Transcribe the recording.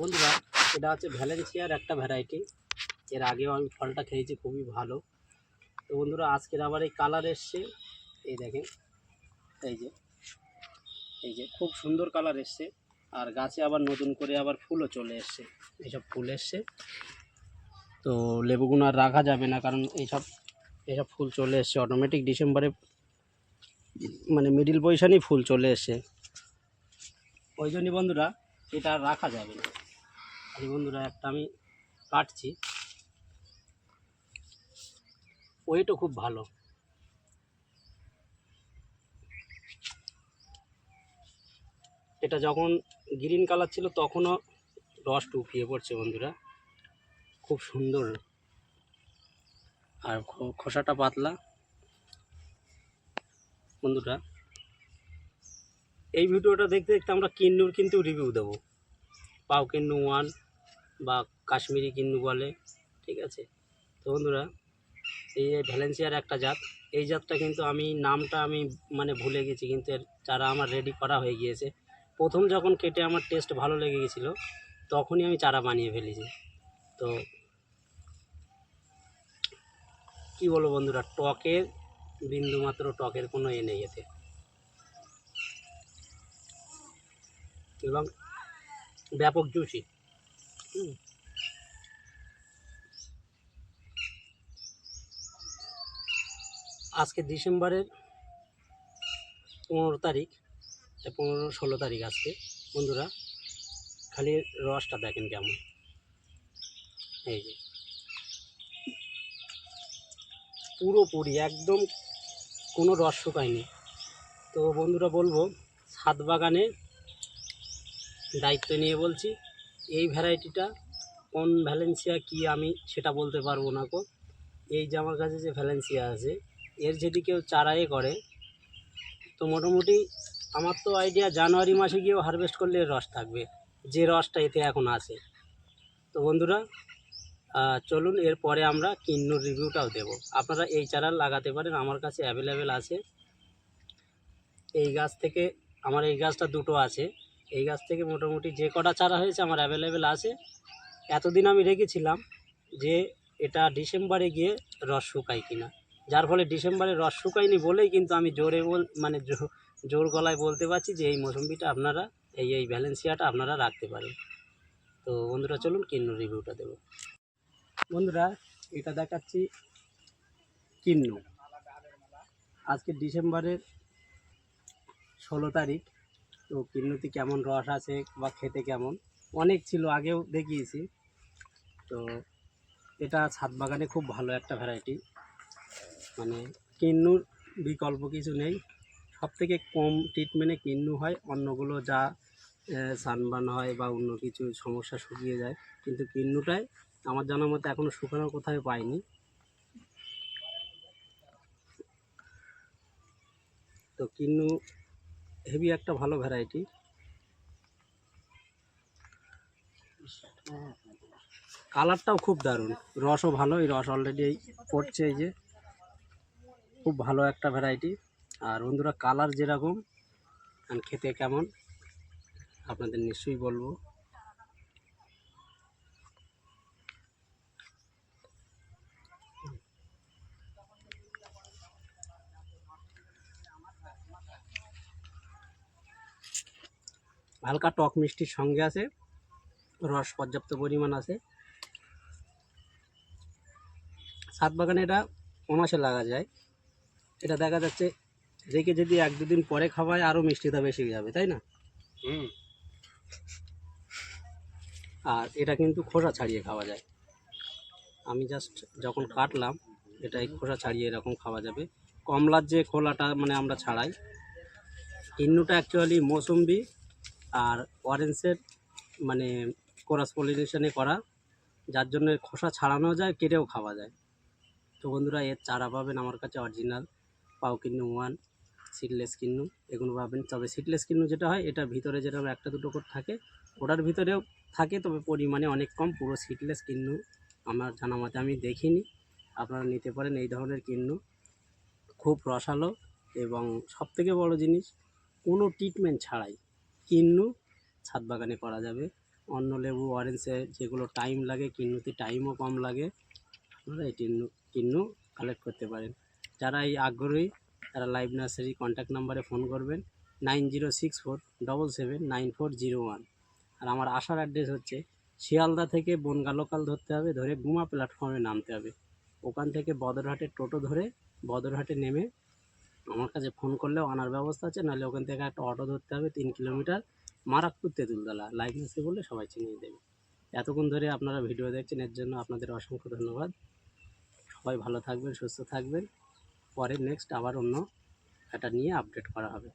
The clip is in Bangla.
বন্ধুরা, এটা হচ্ছে ভ্যালেন্সিয়ার একটা ভ্যারাইটি। এর আগেও আমি ফলটা খেয়েছি, খুবই ভালো। তো বন্ধুরা, আজকের আবার এই কালার এসছে। এই দেখেন, এই যে এই যে খুব সুন্দর কালার এসছে। আর গাছে আবার নতুন করে আবার ফুলও চলে এসছে। এইসব ফুল এসছে, তো লেবুগুলো আর রাখা যাবে না, কারণ এইসব ফুল চলে এসছে অটোমেটিক। ডিসেম্বরে মানে মিডিল পজিশনেই ফুল চলে এসছে, ওই জন্যই বন্ধুরা এটা আর রাখা যাবে না। এই বন্ধুরা, একটা আমি কাটছি, ওয়েটও খুব ভালো। এটা যখন গ্রিন কালার ছিল তখনও রস টুকিয়ে পড়ছে বন্ধুরা, খুব সুন্দর। আর খোসাটা পাতলা। বন্ধুরা, এই ভিডিওটা দেখতে দেখতে আমরা কিন্নুর কিন্তু রিভিউ দেবো। পাও কিন্নু 1 বা কাশ্মীরি কিন্নু বলে, ঠিক আছে। তো বন্ধুরা, এই ভ্যালেন্সিয়ার একটা জাত, এই জাতটা কিন্তু নামটা আমি মানে ভুলে গেছি, কিন্তু এর চারা আমার রেডি করা হয়ে গিয়েছে। প্রথম যখন কেটে আমার টেস্ট ভালো লেগে গেছিলো, তখনই আমি চারা বানিয়ে ফেলেছি। তো কি বলবো বন্ধুরা, টকের বিন্দুমাত্র টকের কোনো এ নেই এতে, এবং ব্যাপক জুসি। আজকে ডিসেম্বরের 15 তারিখ, 15-16 তারিখ আজকে। বন্ধুরা, খালি রসটা দেখেন কেমন, এই যে পুরোপুরি একদম কোনো রস শুকায়নি। তো বন্ধুরা, বলবো ছাদ বাগানে দায়িত্ব নিয়ে বলছি, এই ভ্যারাইটিটা কোন ভ্যালেন্সিয়া কি আমি সেটা বলতে পারবো না গো। এই যে আমার কাছে যে ভ্যালেন্সিয়া আছে, এর যদি কেউ চারাই করে, তো মোটামুটি আমার তো আইডিয়া জানুয়ারি মাসে গিয়েও হারভেস্ট করলে এর রস থাকবে, যে রসটা এতে এখন আছে। তো বন্ধুরা, চলুন এরপরে আমরা কিন্নুর রিভিউটাও দেব। আপনারা এই চারা লাগাতে পারেন, আমার কাছে অ্যাভেলেবেল আছে। এই গাছ থেকে আমার এই গাছটা দুটো আছে, এই গাছ থেকে মোটামুটি যে কটা চারা হয়েছে আমার অ্যাভেলেবেল আছে। এতদিন আমি রেখেছিলাম যে এটা ডিসেম্বরে গিয়ে রস শুকায় কিনা, যার ফলে ডিসেম্বরে রস শুকায়নি বলেই কিন্তু আমি জোর গলায় বলতে পারছি যে এই মৌসুম্বিটা আপনারা এই ভ্যালেন্সিয়াটা আপনারা রাখতে পারেন। তো বন্ধুরা, চলুন কিন্নু রিভিউটা দেবো। বন্ধুরা, এটা দেখাচ্ছি কিন্নু। আজকে ডিসেম্বরের 16 তারিখ। তো কিন্নুতে কেমন রস আছে বা খেতে কেমন, অনেক ছিল আগেও দেখিয়েছি। তো এটা ছাদ বাগানে খুব ভালো একটা ভ্যারাইটি, মানে কিন্নুর বিকল্প কিছু নেই। সব থেকে কম ট্রিটমেন্টে কিন্নু হয়, অন্যগুলো যা সানবার্ন হয় বা অন্য কিছু সমস্যা শুকিয়ে যায়, কিন্তু কিন্নুটায় আমার জানার মতো এখনও শুকানো কোথায় পাইনি। তো কিন্নু হেভি একটা ভালো ভ্যারাইটি। কালারটাও খুব দারুণ, রসও ভালো, এই রস অলরেডি পড়ছে, এই যে খুব ভালো একটা ভ্যারাইটি। আর বন্ধুরা, কালার যেরকম আর খেতে কেমন আপনাদের নিশ্চয়ই বলবো। হালকা টক মিষ্টির সঙ্গে আছে, রস পর্যাপ্ত পরিমাণ আছে। ছাদ বাগানে এটা অনায়াসে লাগা যায়। এটা দেখা যাচ্ছে রেখে যদি 1-2 দিন পরে খাওয়ায় আরও মিষ্টিটা বেশি যাবে, তাই না? আর এটা কিন্তু খোসা ছাড়িয়ে খাওয়া যায়। আমি জাস্ট যখন কাটলাম, এটা এই খোসা ছাড়িয়ে এরকম খাওয়া যাবে। কমলার যে খোলাটা মানে আমরা ছাড়াই, কিন্নুটা অ্যাকচুয়ালি মৌসুম্বি আর অরেঞ্জের মানে ক্রস পলিনেশনে করা, যার জন্য খোসা ছাড়ানো যায়, কেটেও খাওয়া যায়। তো বন্ধুরা, এর চারা পাবেন আমার কাছে অরিজিনাল পাও কিন্নু 1, সিডলেস কিন্নু, এগুলো পাবেন। তবে সিডলেস কিন্নু যেটা হয়, এটার ভিতরে যেরকম 1-2 করে থাকে, ওটার ভিতরেও থাকে, তবে পরিমাণে অনেক কম। পুরো সিডলেস কিন্নু আমার জানা মতে আমি দেখিনি। আপনারা নিতে পারেন এই ধরনের কিন্নু, খুব রসালো। এবং সবথেকে বড় জিনিস, কোনো ট্রিটমেন্ট ছাড়াই কিন্নু ছাদ বাগানে করা যাবে, অন্য লেবু অরেঞ্জে যেগুলো টাইম লাগে, কিন্নুতে টাইমও কম লাগে, আপনারা এই কিন্নু কালেক্ট করতে পারেন। যারা এই আগ্রহী তারা লাইভ নার্সারি কন্ট্যাক্ট নাম্বারে ফোন করবেন 9064779401। আর আমার আসার অ্যাড্রেস হচ্ছে শিয়ালদা থেকে বনগা লোকাল ধরতে হবে, ধরে গুমা প্ল্যাটফর্মে নামতে হবে। ওখান থেকে বদরহাটের টোটো ধরে বদরহাটে নেমে আমার কাছে ফোন করলেও আনার ব্যবস্থা আছে, নাহলে ওখান থেকে একটা অটো ধরতে হবে 3 kilometre, Marakpur Tentultala. Live nursery বললে সবাই চিনিয়ে দেবে। এতক্ষণ ধরে আপনারা ভিডিও দেখছেন, এর জন্য আপনাদের অসংখ্য ধন্যবাদ। সবাই ভালো থাকবেন, সুস্থ থাকবেন। পরে নেক্সট আবার অন্য একটা নিয়ে আপডেট করা হবে।